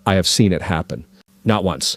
I have seen it happen. Not once.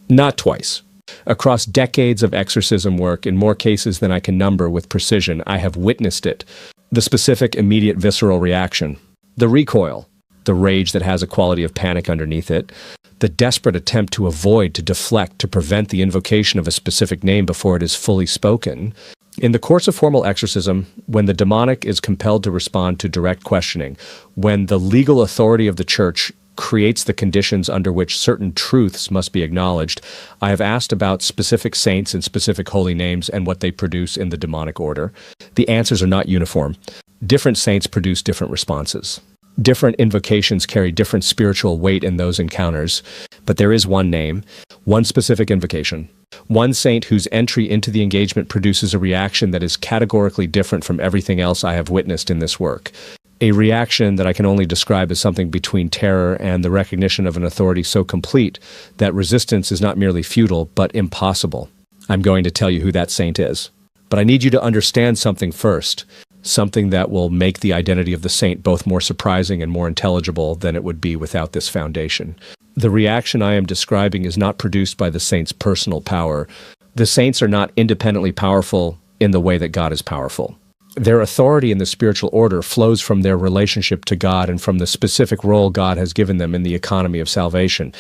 Not twice. Across decades of exorcism work, in more cases than I can number with precision, I have witnessed it. The specific, immediate, visceral reaction. The recoil. The rage that has a quality of panic underneath it. The desperate attempt to avoid, to deflect, to prevent the invocation of a specific name before it is fully spoken. In the course of formal exorcism, when the demonic is compelled to respond to direct questioning, when the legal authority of the church creates the conditions under which certain truths must be acknowledged, I have asked about specific saints and specific holy names and what they produce in the demonic order. The answers are not uniform. Different saints produce different responses. Different invocations carry different spiritual weight in those encounters, but there is one name, one specific invocation, one saint whose entry into the engagement produces a reaction that is categorically different from everything else I have witnessed in this work. A reaction that I can only describe as something between terror and the recognition of an authority so complete that resistance is not merely futile, but impossible. I'm going to tell you who that saint is. But I need you to understand something first, something that will make the identity of the saint both more surprising and more intelligible than it would be without this foundation. The reaction I am describing is not produced by the saint's personal power. The saints are not independently powerful in the way that God is powerful. Their authority in the spiritual order flows from their relationship to God and from the specific role God has given them in the economy of salvation.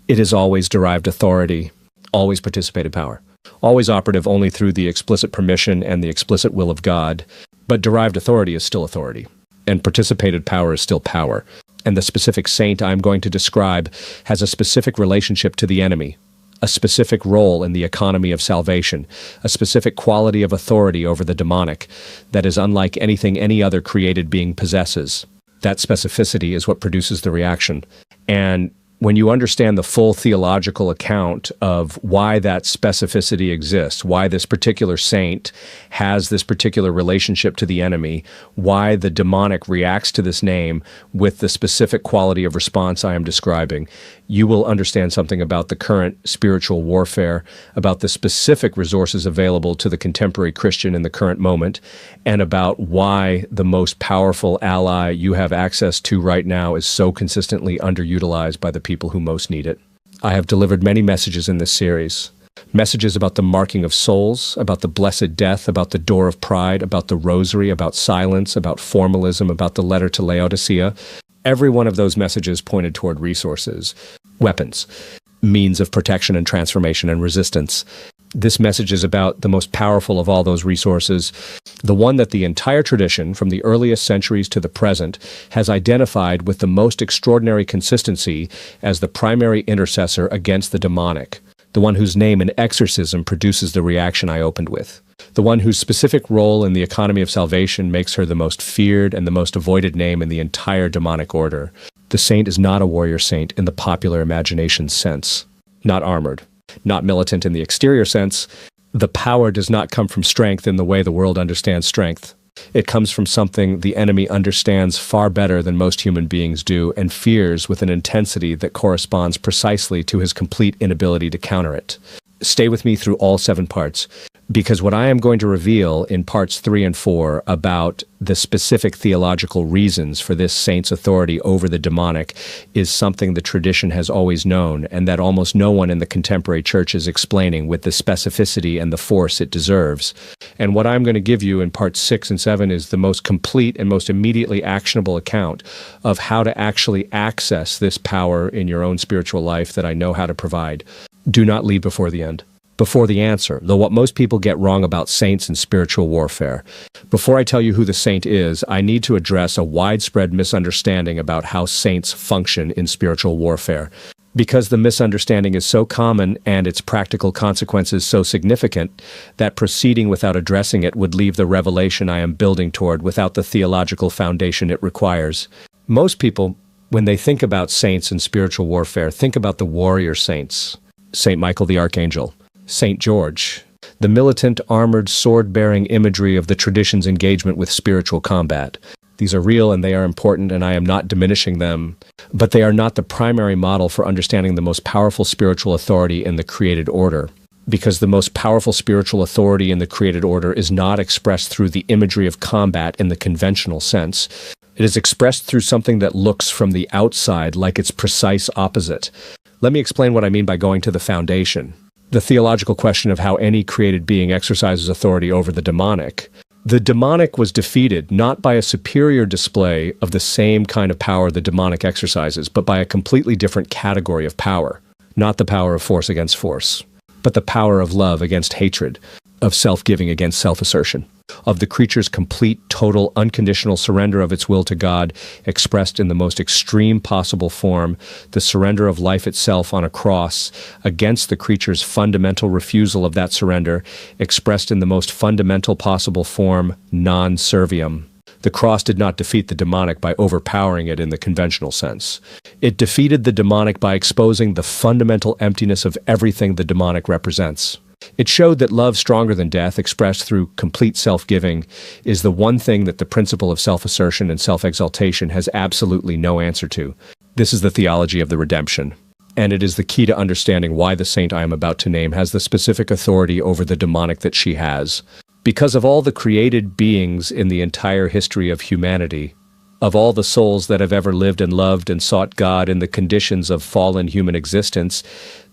It is always derived authority, always participated power, always operative only through the explicit permission and the explicit will of God. But derived authority is still authority, and participated power is still power. And the specific saint I'm going to describe has a specific relationship to the enemy, a specific role in the economy of salvation, a specific quality of authority over the demonic that is unlike anything any other created being possesses. That specificity is what produces the reaction. And when you understand the full theological account of why that specificity exists, why this particular saint has this particular relationship to the enemy, why the demonic reacts to this name with the specific quality of response I am describing, you will understand something about the current spiritual warfare, about the specific resources available to the contemporary Christian in the current moment, and about why the most powerful ally you have access to right now is so consistently underutilized by the people who most need it. I have delivered many messages in this series. Messages about the marking of souls, about the blessed death, about the door of pride, about the rosary, about silence, about formalism, about the letter to Laodicea. Every one of those messages pointed toward resources, weapons, means of protection and transformation and resistance. This message is about the most powerful of all those resources, the one that the entire tradition, from the earliest centuries to the present, has identified with the most extraordinary consistency as the primary intercessor against the demonic, the one whose name in exorcism produces the reaction I opened with, the one whose specific role in the economy of salvation makes her the most feared and the most avoided name in the entire demonic order. The saint is not a warrior saint in the popular imagination's sense, not armored, not militant in the exterior sense. The power does not come from strength in the way the world understands strength. It comes from something the enemy understands far better than most human beings do and fears with an intensity that corresponds precisely to his complete inability to counter it. Stay with me through all 7 parts, because what I am going to reveal in parts 3 and 4 about the specific theological reasons for this saint's authority over the demonic is something the tradition has always known and that almost no one in the contemporary church is explaining with the specificity and the force it deserves. And what I'm going to give you in parts 6 and 7 is the most complete and most immediately actionable account of how to actually access this power in your own spiritual life that I know how to provide. Do not leave before the end. Before the answer, though what most people get wrong about saints and spiritual warfare. Before I tell you who the saint is, I need to address a widespread misunderstanding about how saints function in spiritual warfare. Because the misunderstanding is so common and its practical consequences so significant, that proceeding without addressing it would leave the revelation I am building toward without the theological foundation it requires. Most people, when they think about saints and spiritual warfare, think about the warrior saints. Saint Michael the Archangel, Saint George, the militant, armored, sword-bearing imagery of the tradition's engagement with spiritual combat. These are real and they are important, and I am not diminishing them, but they are not the primary model for understanding the most powerful spiritual authority in the created order. Because the most powerful spiritual authority in the created order is not expressed through the imagery of combat in the conventional sense, It is expressed through something that looks from the outside like its precise opposite. Let me explain what I mean by going to the foundation. The theological question of how any created being exercises authority over the demonic. The demonic was defeated not by a superior display of the same kind of power the demonic exercises, but by a completely different category of power. Not the power of force against force, but the power of love against hatred, of self-giving against self-assertion, of the creature's complete, total, unconditional surrender of its will to God, expressed in the most extreme possible form, the surrender of life itself on a cross, against the creature's fundamental refusal of that surrender, expressed in the most fundamental possible form, non-serviam. The cross did not defeat the demonic by overpowering it in the conventional sense. It defeated the demonic by exposing the fundamental emptiness of everything the demonic represents. It showed that love stronger than death, expressed through complete self-giving, is the one thing that the principle of self-assertion and self-exaltation has absolutely no answer to. This is the theology of the redemption, and it is the key to understanding why the saint I am about to name has the specific authority over the demonic that she has. Because of all the created beings in the entire history of humanity, of all the souls that have ever lived and loved and sought God in the conditions of fallen human existence,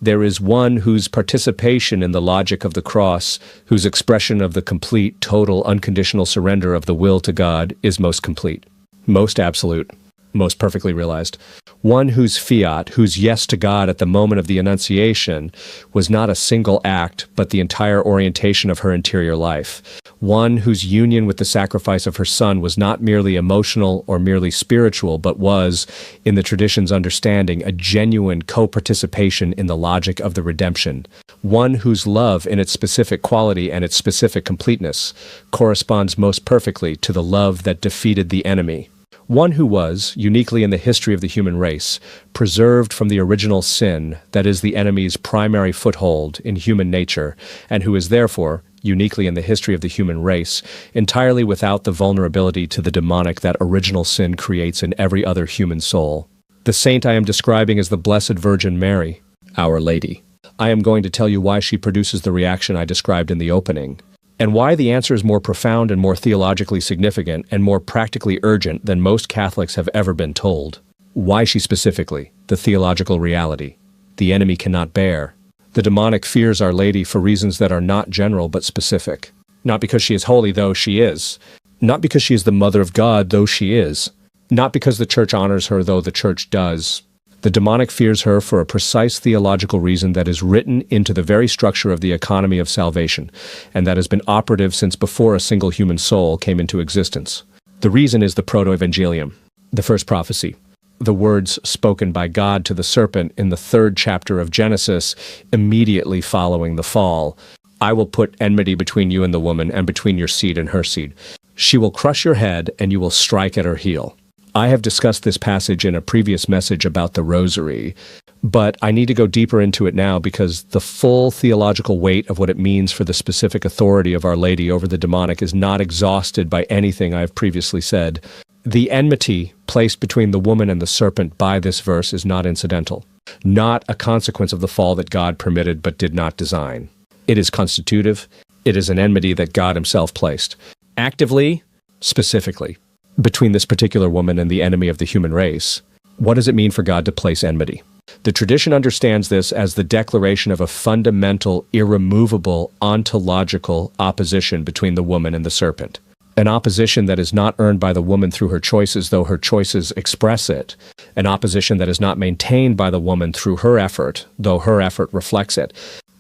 there is one whose participation in the logic of the cross, whose expression of the complete, total, unconditional surrender of the will to God is most complete, most absolute, most perfectly realized. One whose fiat, whose yes to God at the moment of the Annunciation, was not a single act, but the entire orientation of her interior life. One whose union with the sacrifice of her Son was not merely emotional or merely spiritual, but was, in the tradition's understanding, a genuine co-participation in the logic of the redemption. One whose love, in its specific quality and its specific completeness, corresponds most perfectly to the love that defeated the enemy. One who was, uniquely in the history of the human race, preserved from the original sin that is the enemy's primary foothold in human nature, and who is therefore, uniquely in the history of the human race, entirely without the vulnerability to the demonic that original sin creates in every other human soul. The saint I am describing is the Blessed Virgin Mary, Our Lady. I am going to tell you why she produces the reaction I described in the opening, and why the answer is more profound and more theologically significant and more practically urgent than most Catholics have ever been told. Why she specifically, the theological reality, the enemy cannot bear. The demonic fears Our Lady for reasons that are not general but specific. Not because she is holy, though she is. Not because she is the Mother of God, though she is. Not because the Church honors her, though the Church does. The demonic fears her for a precise theological reason that is written into the very structure of the economy of salvation, and that has been operative since before a single human soul came into existence. The reason is the proto-evangelium, the first prophecy, the words spoken by God to the serpent in the 3rd chapter of Genesis, immediately following the fall. I will put enmity between you and the woman, and between your seed and her seed. She will crush your head, and you will strike at her heel. I have discussed this passage in a previous message about the Rosary, but I need to go deeper into it now because the full theological weight of what it means for the specific authority of Our Lady over the demonic is not exhausted by anything I have previously said. The enmity placed between the woman and the serpent by this verse is not incidental, not a consequence of the fall that God permitted but did not design. It is constitutive. It is an enmity that God himself placed, actively, specifically, between this particular woman and the enemy of the human race. What does it mean for God to place enmity? The tradition understands this as the declaration of a fundamental, irremovable, ontological opposition between the woman and the serpent. An opposition that is not earned by the woman through her choices, though her choices express it. An opposition that is not maintained by the woman through her effort, though her effort reflects it.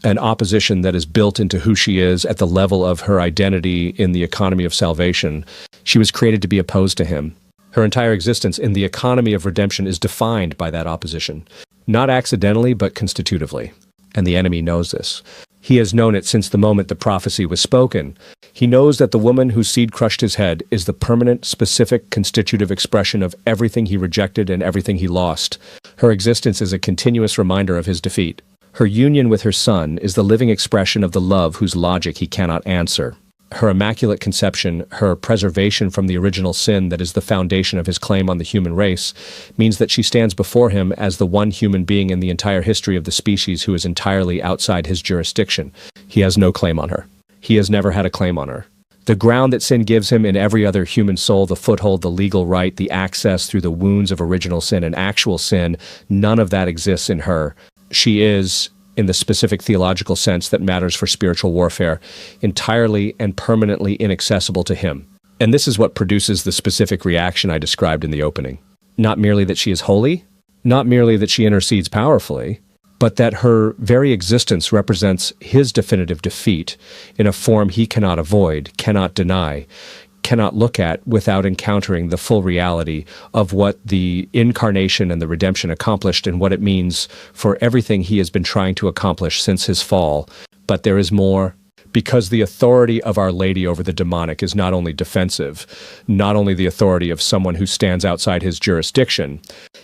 An opposition that is built into who she is at the level of her identity in the economy of salvation. She was created to be opposed to him. Her entire existence in the economy of redemption is defined by that opposition. Not accidentally, but constitutively. And the enemy knows this. He has known it since the moment the prophecy was spoken. He knows that the woman whose seed crushed his head is the permanent, specific, constitutive expression of everything he rejected and everything he lost. Her existence is a continuous reminder of his defeat. Her union with her Son is the living expression of the love whose logic he cannot answer. Her immaculate conception, her preservation from the original sin that is the foundation of his claim on the human race, means that she stands before him as the one human being in the entire history of the species who is entirely outside his jurisdiction. He has no claim on her. He has never had a claim on her. The ground that sin gives him in every other human soul, the foothold, the legal right, the access through the wounds of original sin and actual sin, none of that exists in her. She is, in the specific theological sense that matters for spiritual warfare, entirely and permanently inaccessible to him. And this is what produces the specific reaction I described in the opening. Not merely that she is holy, not merely that she intercedes powerfully, but that her very existence represents his definitive defeat in a form he cannot avoid, cannot deny, cannot look at without encountering the full reality of what the incarnation and the redemption accomplished and what it means for everything he has been trying to accomplish since his fall. But there is more, because the authority of Our Lady over the demonic is not only defensive, not only the authority of someone who stands outside his jurisdiction,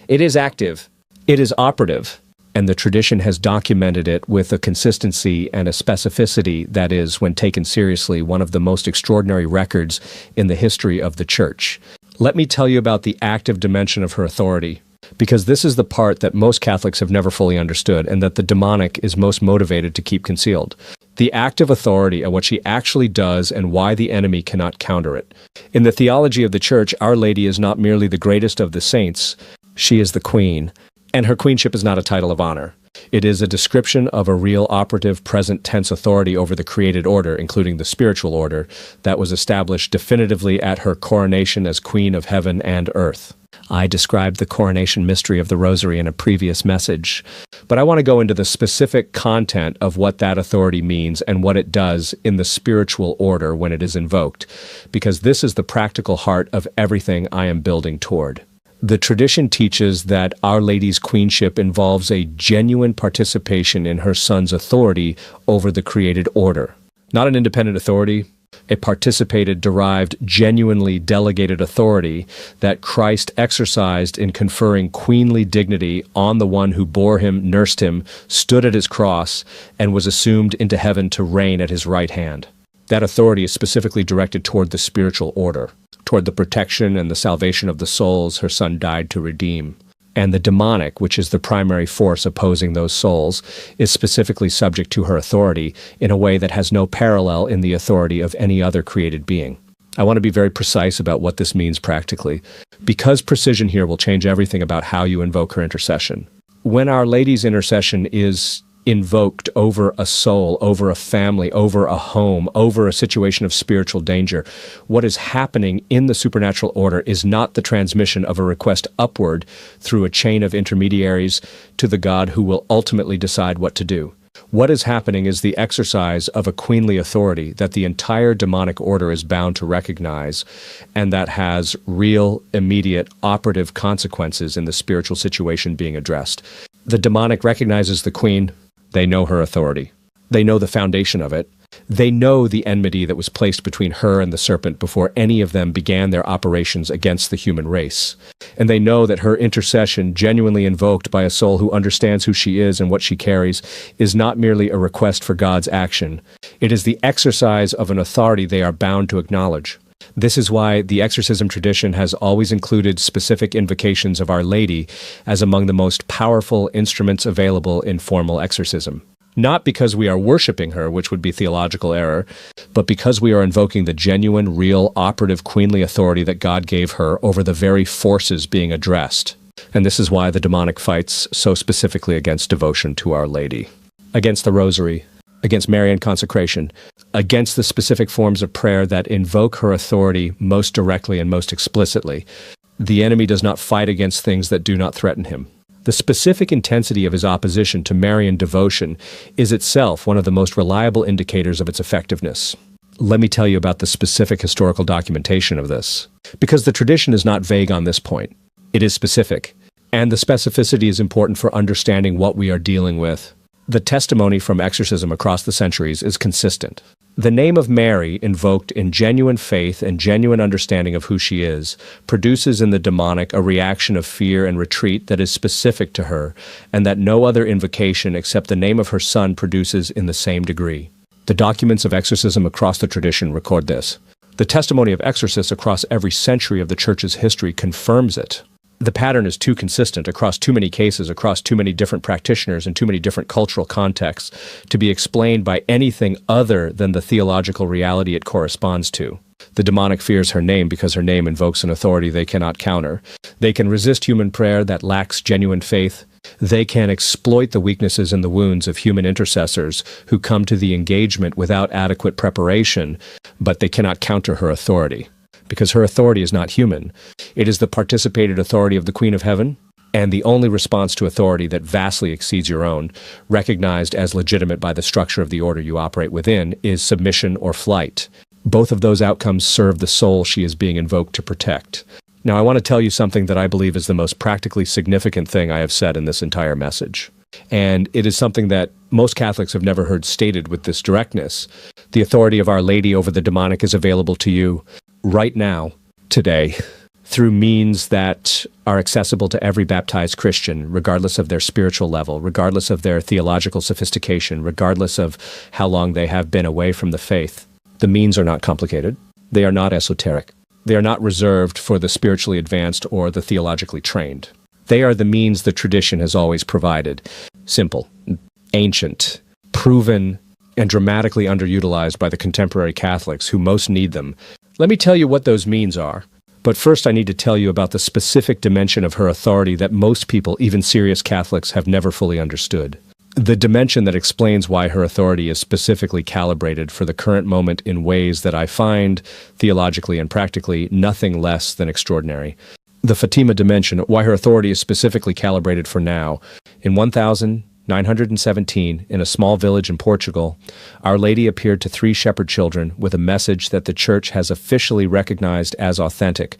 it is active, it is operative. And the tradition has documented it with a consistency and a specificity that is, when taken seriously, one of the most extraordinary records in the history of the Church. Let me tell you about the active dimension of her authority, because this is the part that most Catholics have never fully understood and that the demonic is most motivated to keep concealed. The active authority and what she actually does and why the enemy cannot counter it. In the theology of the Church, Our Lady is not merely the greatest of the saints, she is the Queen. And her queenship is not a title of honor. It is a description of a real operative present tense authority over the created order, including the spiritual order, that was established definitively at her coronation as Queen of Heaven and Earth. I described the coronation mystery of the Rosary in a previous message, but I want to go into the specific content of what that authority means and what it does in the spiritual order when it is invoked, because this is the practical heart of everything I am building toward. The tradition teaches that Our Lady's queenship involves a genuine participation in her Son's authority over the created order. Not an independent authority, a participated, derived, genuinely delegated authority that Christ exercised in conferring queenly dignity on the one who bore him, nursed him, stood at his cross, and was assumed into heaven to reign at his right hand. That authority is specifically directed toward the spiritual order, toward the protection and the salvation of the souls her Son died to redeem. And the demonic, which is the primary force opposing those souls, is specifically subject to her authority in a way that has no parallel in the authority of any other created being. I want to be very precise about what this means practically, because precision here will change everything about how you invoke her intercession. When Our Lady's intercession is invoked over a soul, over a family, over a home, over a situation of spiritual danger, what is happening in the supernatural order is not the transmission of a request upward through a chain of intermediaries to the God who will ultimately decide what to do. What is happening is the exercise of a queenly authority that the entire demonic order is bound to recognize, and that has real, immediate, operative consequences in the spiritual situation being addressed. The demonic recognizes the queen. They know her authority. They know the foundation of it. They know the enmity that was placed between her and the serpent before any of them began their operations against the human race. And they know that her intercession, genuinely invoked by a soul who understands who she is and what she carries, is not merely a request for God's action. It is the exercise of an authority they are bound to acknowledge. This is why the exorcism tradition has always included specific invocations of Our Lady as among the most powerful instruments available in formal exorcism. Not because we are worshiping her, which would be theological error, but because we are invoking the genuine, real, operative, queenly authority that God gave her over the very forces being addressed. And this is why the demonic fights so specifically against devotion to Our Lady, against the Rosary, against Marian consecration, against the specific forms of prayer that invoke her authority most directly and most explicitly. The enemy does not fight against things that do not threaten him. The specific intensity of his opposition to Marian devotion is itself one of the most reliable indicators of its effectiveness. Let me tell you about the specific historical documentation of this, because the tradition is not vague on this point. It is specific, and the specificity is important for understanding what we are dealing with. The testimony from exorcism across the centuries is consistent. The name of Mary, invoked in genuine faith and genuine understanding of who she is, produces in the demonic a reaction of fear and retreat that is specific to her, and that no other invocation except the name of her Son produces in the same degree. The documents of exorcism across the tradition record this. The testimony of exorcists across every century of the Church's history confirms it. The pattern is too consistent across too many cases, across too many different practitioners and too many different cultural contexts to be explained by anything other than the theological reality it corresponds to. The demonic fears her name because her name invokes an authority they cannot counter. They can resist human prayer that lacks genuine faith. They can exploit the weaknesses and the wounds of human intercessors who come to the engagement without adequate preparation, but they cannot counter her authority. Because her authority is not human. It is the participated authority of the Queen of Heaven, and the only response to authority that vastly exceeds your own, recognized as legitimate by the structure of the order you operate within, is submission or flight. Both of those outcomes serve the soul she is being invoked to protect. Now, I want to tell you something that I believe is the most practically significant thing I have said in this entire message. And it is something that most Catholics have never heard stated with this directness. The authority of Our Lady over the demonic is available to you right now, today, through means that are accessible to every baptized Christian, regardless of their spiritual level, regardless of their theological sophistication, regardless of how long they have been away from the faith. The means are not complicated. They are not esoteric. They are not reserved for the spiritually advanced or the theologically trained. They are the means the tradition has always provided. Simple, ancient, proven, and dramatically underutilized by the contemporary Catholics who most need them. Let me tell you what those means are. But first I need to tell you about the specific dimension of her authority that most people, even serious Catholics, have never fully understood. The dimension that explains why her authority is specifically calibrated for the current moment in ways that I find, theologically and practically, nothing less than extraordinary. The Fatima dimension, why her authority is specifically calibrated for now. In 1917, in a small village in Portugal, Our Lady appeared to 3 shepherd children with a message that the Church has officially recognized as authentic,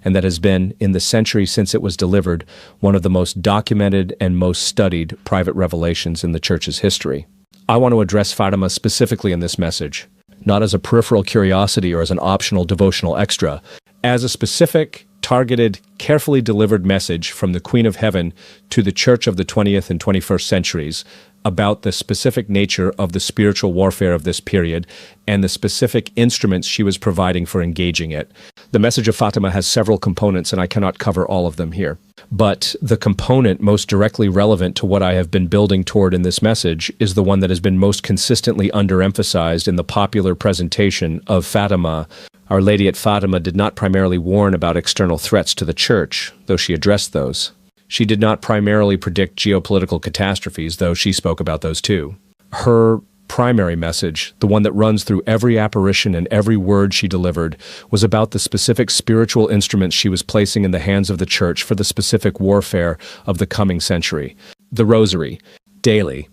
and that has been, in the century since it was delivered, one of the most documented and most studied private revelations in the Church's history. I want to address Fatima specifically in this message, not as a peripheral curiosity or as an optional devotional extra, as a specific, targeted, carefully delivered message from the Queen of Heaven to the Church of the 20th and 21st centuries about the specific nature of the spiritual warfare of this period and the specific instruments she was providing for engaging it. The message of Fatima has several components, and I cannot cover all of them here. But the component most directly relevant to what I have been building toward in this message is the one that has been most consistently underemphasized in the popular presentation of Fatima. Our Lady at Fatima did not primarily warn about external threats to the Church, though she addressed those. She did not primarily predict geopolitical catastrophes, though she spoke about those too. Her primary message, the one that runs through every apparition and every word she delivered, was about the specific spiritual instruments she was placing in the hands of the Church for the specific warfare of the coming century. The Rosary, daily,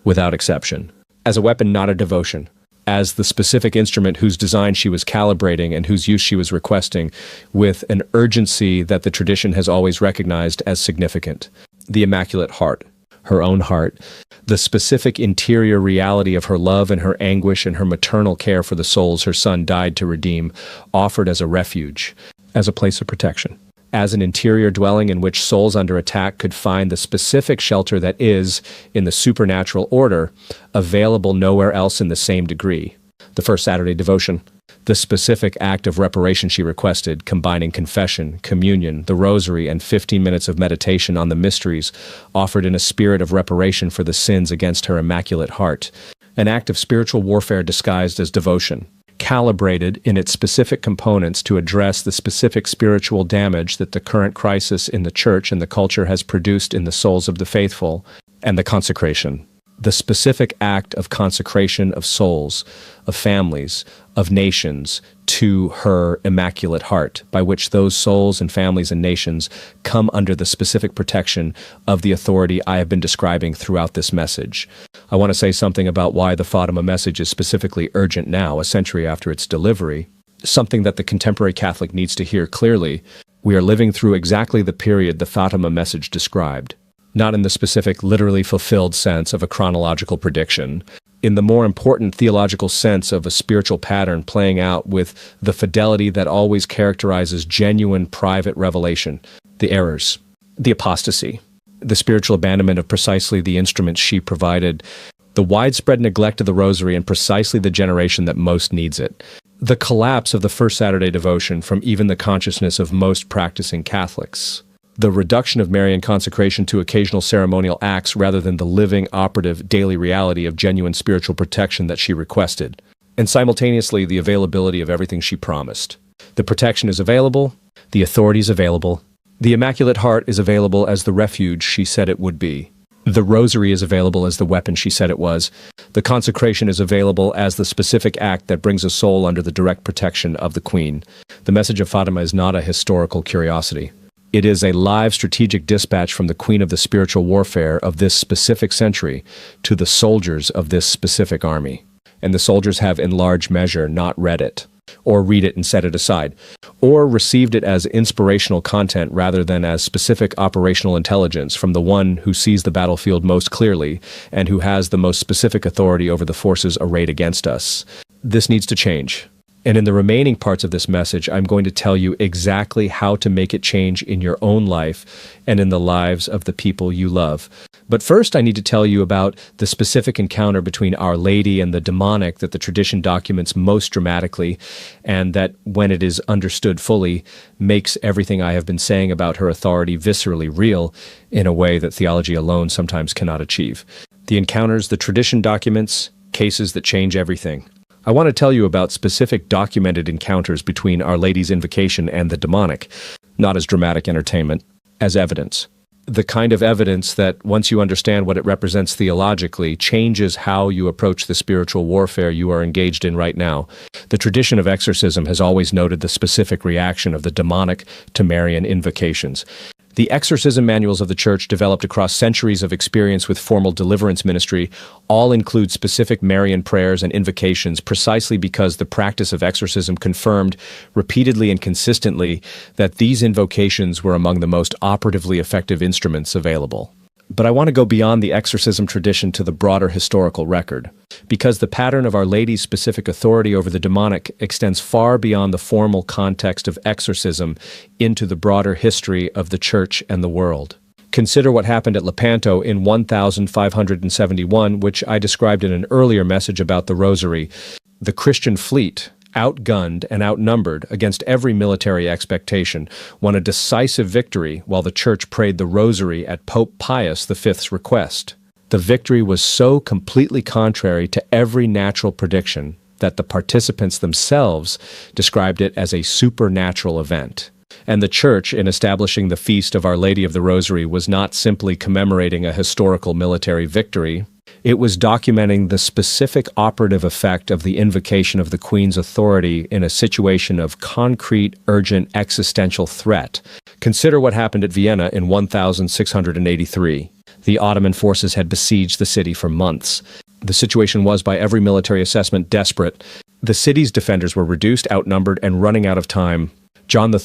without exception, as a weapon, not a devotion, as the specific instrument whose design she was calibrating and whose use she was requesting, with an urgency that the tradition has always recognized as significant. The Immaculate Heart, her own heart, the specific interior reality of her love and her anguish and her maternal care for the souls her Son died to redeem, offered as a refuge, as a place of protection, as an interior dwelling in which souls under attack could find the specific shelter that is, in the supernatural order, available nowhere else in the same degree. The First Saturday Devotion, the specific act of reparation she requested, combining confession, communion, the rosary, and 15 minutes of meditation on the mysteries, offered in a spirit of reparation for the sins against her Immaculate Heart. An act of spiritual warfare disguised as devotion, calibrated in its specific components to address the specific spiritual damage that the current crisis in the Church and the culture has produced in the souls of the faithful, and the consecration. The specific act of consecration of souls, of families, of nations, to her Immaculate Heart, by which those souls and families and nations come under the specific protection of the authority I have been describing throughout this message. I want to say something about why the Fatima message is specifically urgent now, a century after its delivery, something that the contemporary Catholic needs to hear clearly. We are living through exactly the period the Fatima message described, not in the specific, literally fulfilled sense of a chronological prediction, in the more important theological sense of a spiritual pattern playing out with the fidelity that always characterizes genuine private revelation, the errors, the apostasy, the spiritual abandonment of precisely the instruments she provided, the widespread neglect of the Rosary in precisely the generation that most needs it, the collapse of the First Saturday Devotion from even the consciousness of most practicing Catholics, the reduction of Marian consecration to occasional ceremonial acts rather than the living, operative, daily reality of genuine spiritual protection that she requested, and simultaneously the availability of everything she promised. The protection is available, the authority is available, the Immaculate Heart is available as the refuge she said it would be. The rosary is available as the weapon she said it was. The consecration is available as the specific act that brings a soul under the direct protection of the Queen. The message of Fatima is not a historical curiosity. It is a live strategic dispatch from the Queen of the spiritual warfare of this specific century to the soldiers of this specific army. And the soldiers have in large measure not read it, or read it and set it aside, or received it as inspirational content rather than as specific operational intelligence from the one who sees the battlefield most clearly and who has the most specific authority over the forces arrayed against us. This needs to change. And in the remaining parts of this message, I'm going to tell you exactly how to make it change in your own life and in the lives of the people you love. But first, I need to tell you about the specific encounter between Our Lady and the demonic that the tradition documents most dramatically, and that, when it is understood fully, makes everything I have been saying about her authority viscerally real in a way that theology alone sometimes cannot achieve. The encounters the tradition documents, cases that change everything. I want to tell you about specific documented encounters between Our Lady's invocation and the demonic, not as dramatic entertainment, as evidence. The kind of evidence that, once you understand what it represents theologically, changes how you approach the spiritual warfare you are engaged in right now. The tradition of exorcism has always noted the specific reaction of the demonic to Marian invocations. The exorcism manuals of the Church, developed across centuries of experience with formal deliverance ministry, all include specific Marian prayers and invocations precisely because the practice of exorcism confirmed repeatedly and consistently that these invocations were among the most operatively effective instruments available. But I want to go beyond the exorcism tradition to the broader historical record, because the pattern of Our Lady's specific authority over the demonic extends far beyond the formal context of exorcism into the broader history of the Church and the world. Consider what happened at Lepanto in 1571, which I described in an earlier message about the Rosary. The Christian fleet, outgunned and outnumbered against every military expectation, won a decisive victory while the Church prayed the Rosary at Pope Pius V's request. The victory was so completely contrary to every natural prediction that the participants themselves described it as a supernatural event. And the Church, in establishing the Feast of Our Lady of the Rosary, was not simply commemorating a historical military victory. It was documenting the specific operative effect of the invocation of the Queen's authority in a situation of concrete, urgent, existential threat. Consider what happened at Vienna in 1683. The Ottoman forces had besieged the city for months. The situation was, by every military assessment, desperate. The city's defenders were reduced, outnumbered, and running out of time. John III,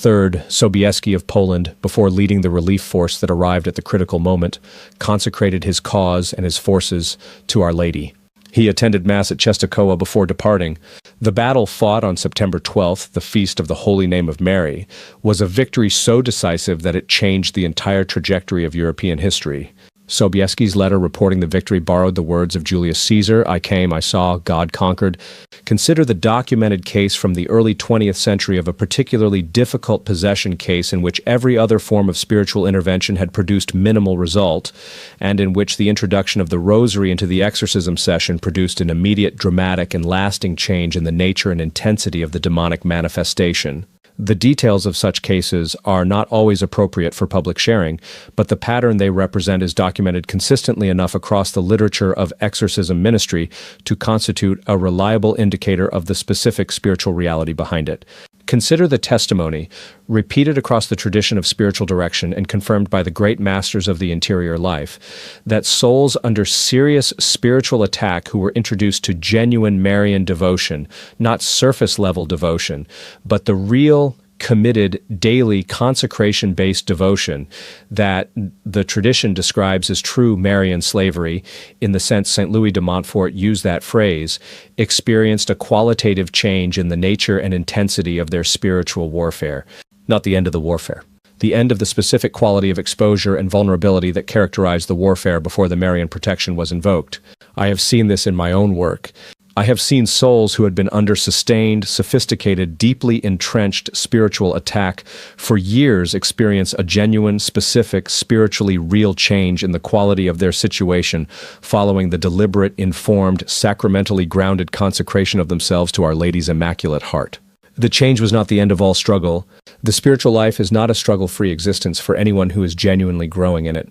Sobieski of Poland, before leading the relief force that arrived at the critical moment, consecrated his cause and his forces to Our Lady. He attended Mass at Czestochowa before departing. The battle fought on September 12th, the Feast of the Holy Name of Mary, was a victory so decisive that it changed the entire trajectory of European history. Sobieski's letter reporting the victory borrowed the words of Julius Caesar, "I came, I saw, God conquered." Consider the documented case from the early 20th century of a particularly difficult possession case in which every other form of spiritual intervention had produced minimal result, and in which the introduction of the Rosary into the exorcism session produced an immediate, dramatic, and lasting change in the nature and intensity of the demonic manifestation. The details of such cases are not always appropriate for public sharing, but the pattern they represent is documented consistently enough across the literature of exorcism ministry to constitute a reliable indicator of the specific spiritual reality behind it. Consider the testimony, repeated across the tradition of spiritual direction and confirmed by the great masters of the interior life, that souls under serious spiritual attack who were introduced to genuine Marian devotion, not surface-level devotion, but the real, committed, daily, consecration-based devotion that the tradition describes as true Marian slavery, in the sense St. Louis de Montfort used that phrase, experienced a qualitative change in the nature and intensity of their spiritual warfare. Not the end of the warfare. The end of the specific quality of exposure and vulnerability that characterized the warfare before the Marian protection was invoked. I have seen this in my own work. I have seen souls who had been under sustained, sophisticated, deeply entrenched spiritual attack for years experience a genuine, specific, spiritually real change in the quality of their situation following the deliberate, informed, sacramentally grounded consecration of themselves to Our Lady's Immaculate Heart. The change was not the end of all struggle. The spiritual life is not a struggle-free existence for anyone who is genuinely growing in it.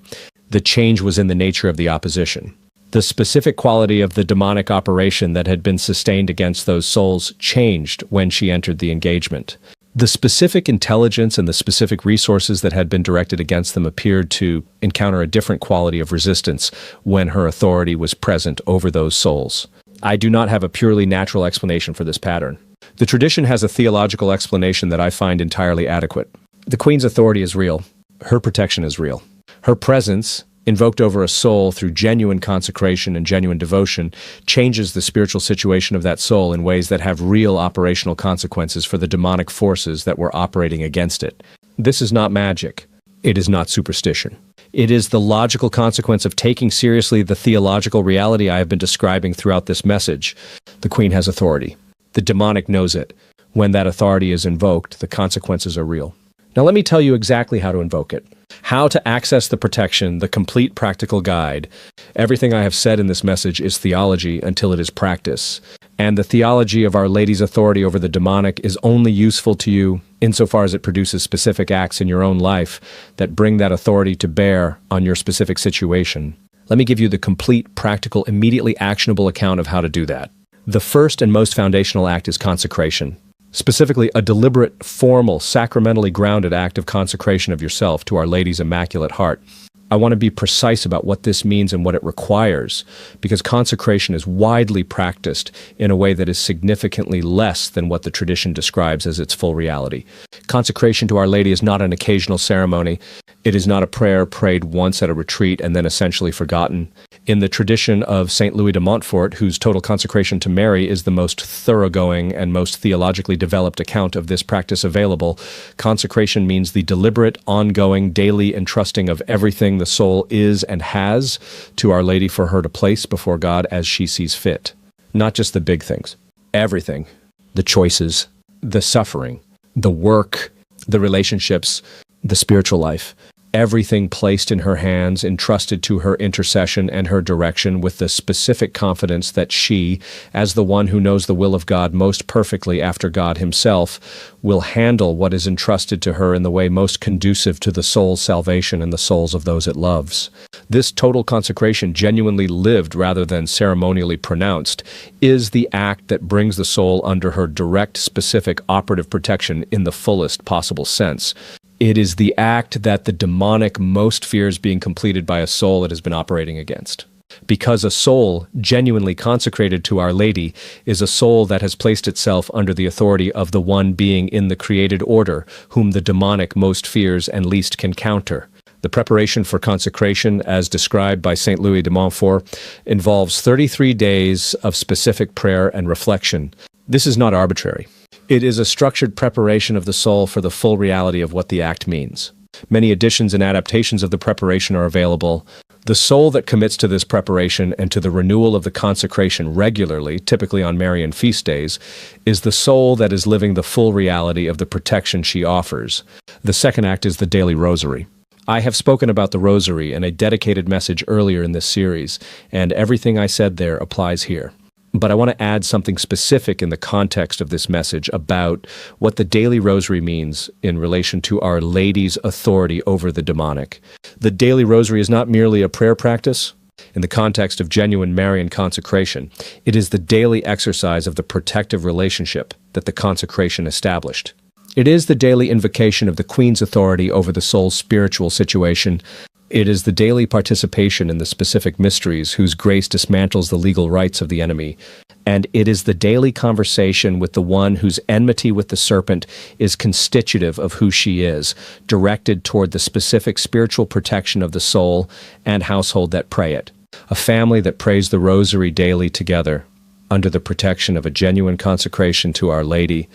The change was in the nature of the opposition. The specific quality of the demonic operation that had been sustained against those souls changed when she entered the engagement. The specific intelligence and the specific resources that had been directed against them appeared to encounter a different quality of resistance when her authority was present over those souls. I do not have a purely natural explanation for this pattern. The tradition has a theological explanation that I find entirely adequate. The Queen's authority is real. Her protection is real. Her presence, invoked over a soul through genuine consecration and genuine devotion, changes the spiritual situation of that soul in ways that have real operational consequences for the demonic forces that were operating against it. This is not magic. It is not superstition. It is the logical consequence of taking seriously the theological reality I have been describing throughout this message. The Queen has authority. The demonic knows it. When that authority is invoked, the consequences are real. Now let me tell you exactly how to invoke it. How to access the protection, the complete practical guide. Everything I have said in this message is theology until it is practice. And the theology of Our Lady's authority over the demonic is only useful to you insofar as it produces specific acts in your own life that bring that authority to bear on your specific situation. Let me give you the complete, practical, immediately actionable account of how to do that. The first and most foundational act is consecration. Specifically, a deliberate, formal, sacramentally grounded act of consecration of yourself to Our Lady's Immaculate Heart. I want to be precise about what this means and what it requires, because consecration is widely practiced in a way that is significantly less than what the tradition describes as its full reality. Consecration to Our Lady is not an occasional ceremony. It is not a prayer prayed once at a retreat and then essentially forgotten. In the tradition of St. Louis de Montfort, whose total consecration to Mary is the most thoroughgoing and most theologically developed account of this practice available, consecration means the deliberate, ongoing, daily entrusting of everything the soul is and has to Our Lady for her to place before God as she sees fit. Not just the big things. Everything. The choices, the suffering, the work, the relationships, the spiritual life. Everything placed in her hands, entrusted to her intercession and her direction with the specific confidence that she, as the one who knows the will of God most perfectly after God himself, will handle what is entrusted to her in the way most conducive to the soul's salvation and the souls of those it loves. This total consecration, genuinely lived rather than ceremonially pronounced, is the act that brings the soul under her direct, specific, operative protection in the fullest possible sense. It is the act that the demonic most fears being completed by a soul it has been operating against. Because a soul genuinely consecrated to Our Lady is a soul that has placed itself under the authority of the one being in the created order, whom the demonic most fears and least can counter. The preparation for consecration, as described by St. Louis de Montfort, involves 33 days of specific prayer and reflection. This is not arbitrary. It is a structured preparation of the soul for the full reality of what the act means. Many editions and adaptations of the preparation are available. The soul that commits to this preparation and to the renewal of the consecration regularly, typically on Marian feast days, is the soul that is living the full reality of the protection she offers. The second act is the daily rosary. I have spoken about the rosary in a dedicated message earlier in this series, and everything I said there applies here. But I want to add something specific in the context of this message about what the daily rosary means in relation to Our Lady's authority over the demonic. The daily rosary is not merely a prayer practice. In the context of genuine Marian consecration, it is the daily exercise of the protective relationship that the consecration established. It is the daily invocation of the Queen's authority over the soul's spiritual situation. It is the daily participation in the specific mysteries whose grace dismantles the legal rights of the enemy. And it is the daily conversation with the one whose enmity with the serpent is constitutive of who she is, directed toward the specific spiritual protection of the soul and household that pray it. A family that prays the rosary daily together, under the protection of a genuine consecration to Our Lady,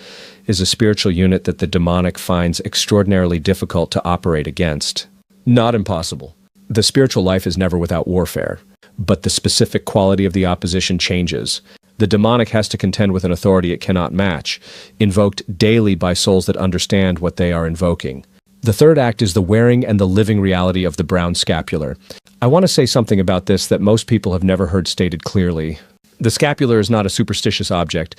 is a spiritual unit that the demonic finds extraordinarily difficult to operate against. Not impossible. The spiritual life is never without warfare, but the specific quality of the opposition changes. The demonic has to contend with an authority it cannot match, invoked daily by souls that understand what they are invoking. The third act is the wearing and the living reality of the brown scapular. I want to say something about this that most people have never heard stated clearly. The scapular is not a superstitious object.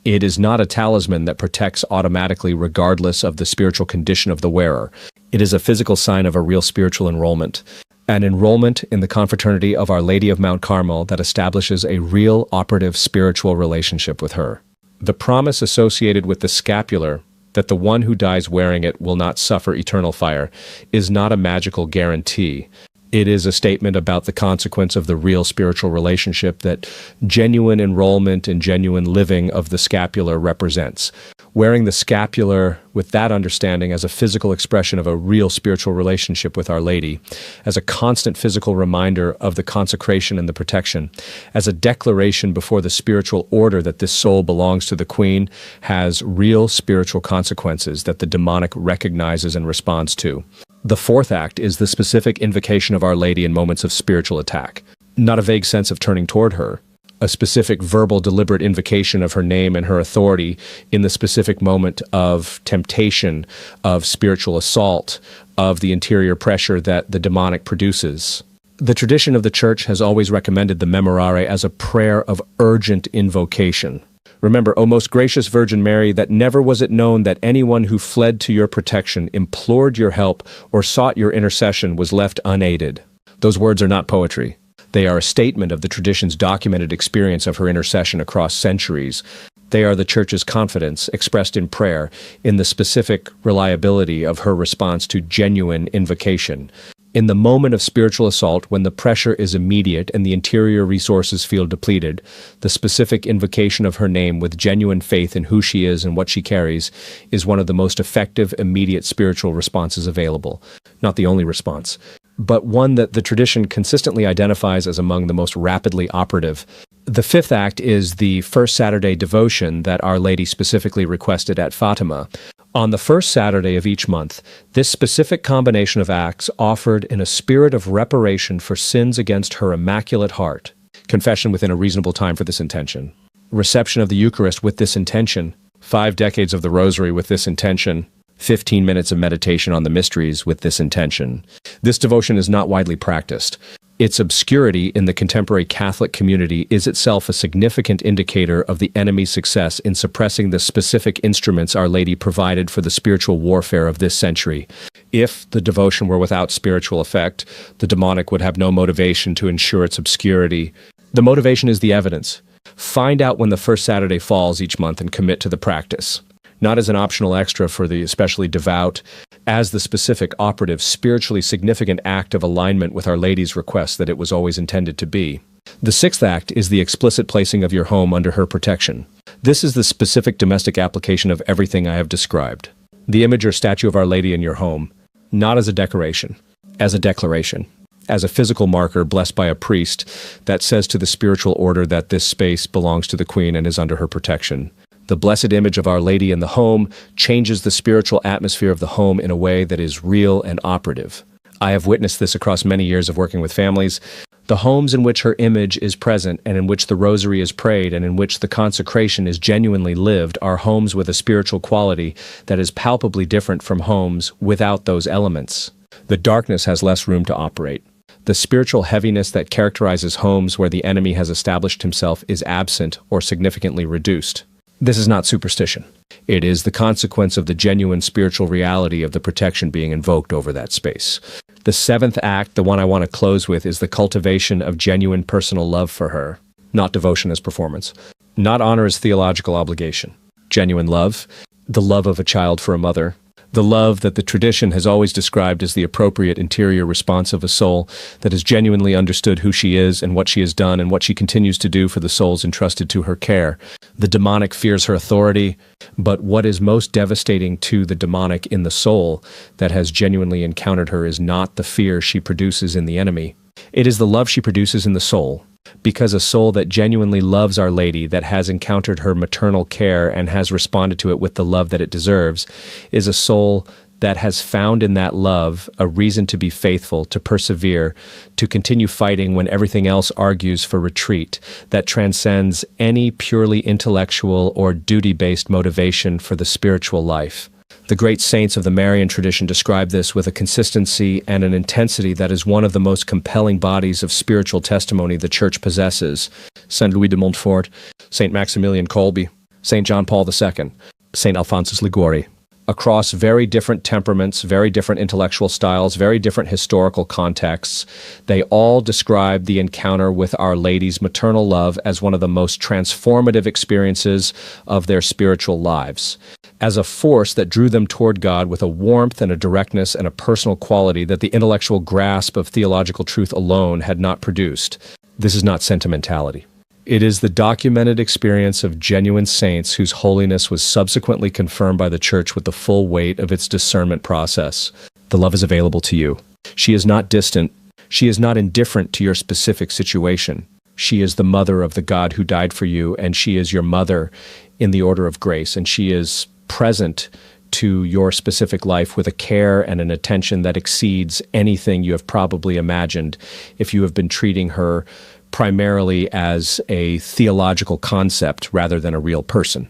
It is not a talisman that protects automatically regardless of the spiritual condition of the wearer. It is a physical sign of a real spiritual enrollment. An enrollment in the confraternity of Our Lady of Mount Carmel that establishes a real operative spiritual relationship with her. The promise associated with the scapular, that the one who dies wearing it will not suffer eternal fire, is not a magical guarantee. It is a statement about the consequence of the real spiritual relationship that genuine enrollment and genuine living of the scapular represents. Wearing the scapular with that understanding as a physical expression of a real spiritual relationship with Our Lady, as a constant physical reminder of the consecration and the protection, as a declaration before the spiritual order that this soul belongs to the Queen, has real spiritual consequences that the demonic recognizes and responds to. The fourth act is the specific invocation of Our Lady in moments of spiritual attack. Not a vague sense of turning toward her. A specific verbal, deliberate invocation of her name and her authority in the specific moment of temptation, of spiritual assault, of the interior pressure that the demonic produces. The tradition of the Church has always recommended the Memorare as a prayer of urgent invocation. Remember, O most gracious Virgin Mary, that never was it known that anyone who fled to your protection, implored your help, or sought your intercession was left unaided. Those words are not poetry. They are a statement of the tradition's documented experience of her intercession across centuries. They are the Church's confidence, expressed in prayer, in the specific reliability of her response to genuine invocation. In the moment of spiritual assault, when the pressure is immediate and the interior resources feel depleted, the specific invocation of her name with genuine faith in who she is and what she carries is one of the most effective, immediate spiritual responses available. Not the only response, but one that the tradition consistently identifies as among the most rapidly operative. The fifth act is the first Saturday devotion that Our Lady specifically requested at Fatima. On the first Saturday of each month, this specific combination of acts offered in a spirit of reparation for sins against her Immaculate Heart, confession within a reasonable time for this intention, reception of the Eucharist with this intention, 5 decades of the Rosary with this intention, 15 minutes of meditation on the mysteries with this intention. This devotion is not widely practiced. Its obscurity in the contemporary Catholic community is itself a significant indicator of the enemy's success in suppressing the specific instruments Our Lady provided for the spiritual warfare of this century. If the devotion were without spiritual effect, the demonic would have no motivation to ensure its obscurity. The motivation is the evidence. Find out when the first Saturday falls each month and commit to the practice. Not as an optional extra for the especially devout, as the specific, operative, spiritually significant act of alignment with Our Lady's request that it was always intended to be. The sixth act is the explicit placing of your home under her protection. This is the specific domestic application of everything I have described. The image or statue of Our Lady in your home, not as a decoration, as a declaration, as a physical marker blessed by a priest that says to the spiritual order that this space belongs to the Queen and is under her protection. The blessed image of Our Lady in the home changes the spiritual atmosphere of the home in a way that is real and operative. I have witnessed this across many years of working with families. The homes in which her image is present and in which the rosary is prayed and in which the consecration is genuinely lived are homes with a spiritual quality that is palpably different from homes without those elements. The darkness has less room to operate. The spiritual heaviness that characterizes homes where the enemy has established himself is absent or significantly reduced. This is not superstition. It is the consequence of the genuine spiritual reality of the protection being invoked over that space. The seventh act, the one I want to close with, is the cultivation of genuine personal love for her. Not devotion as performance. Not honor as theological obligation. Genuine love. The love of a child for a mother. The love that the tradition has always described as the appropriate interior response of a soul that has genuinely understood who she is and what she has done and what she continues to do for the souls entrusted to her care. The demonic fears her authority, but what is most devastating to the demonic in the soul that has genuinely encountered her is not the fear she produces in the enemy. It is the love she produces in the soul. Because a soul that genuinely loves Our Lady, that has encountered her maternal care and has responded to it with the love that it deserves, is a soul that has found in that love a reason to be faithful, to persevere, to continue fighting when everything else argues for retreat, that transcends any purely intellectual or duty-based motivation for the spiritual life. The great saints of the Marian tradition describe this with a consistency and an intensity that is one of the most compelling bodies of spiritual testimony the Church possesses. Saint Louis de Montfort, Saint Maximilian Kolbe, Saint John Paul II, Saint Alphonsus Liguori. Across very different temperaments, very different intellectual styles, very different historical contexts, they all describe the encounter with Our Lady's maternal love as one of the most transformative experiences of their spiritual lives, as a force that drew them toward God with a warmth and a directness and a personal quality that the intellectual grasp of theological truth alone had not produced. This is not sentimentality. It is the documented experience of genuine saints whose holiness was subsequently confirmed by the Church with the full weight of its discernment process. The love is available to you. She is not distant. She is not indifferent to your specific situation. She is the mother of the God who died for you, and she is your mother in the order of grace, and she is present to your specific life with a care and an attention that exceeds anything you have probably imagined if you have been treating her primarily as a theological concept rather than a real person.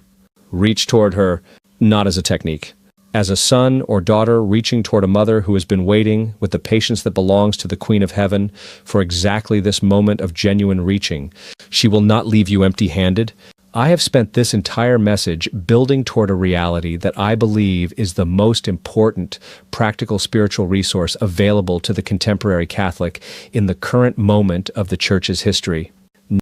Reach toward her, not as a technique. As a son or daughter reaching toward a mother who has been waiting with the patience that belongs to the Queen of Heaven for exactly this moment of genuine reaching, she will not leave you empty-handed. I have spent this entire message building toward a reality that I believe is the most important practical spiritual resource available to the contemporary Catholic in the current moment of the Church's history.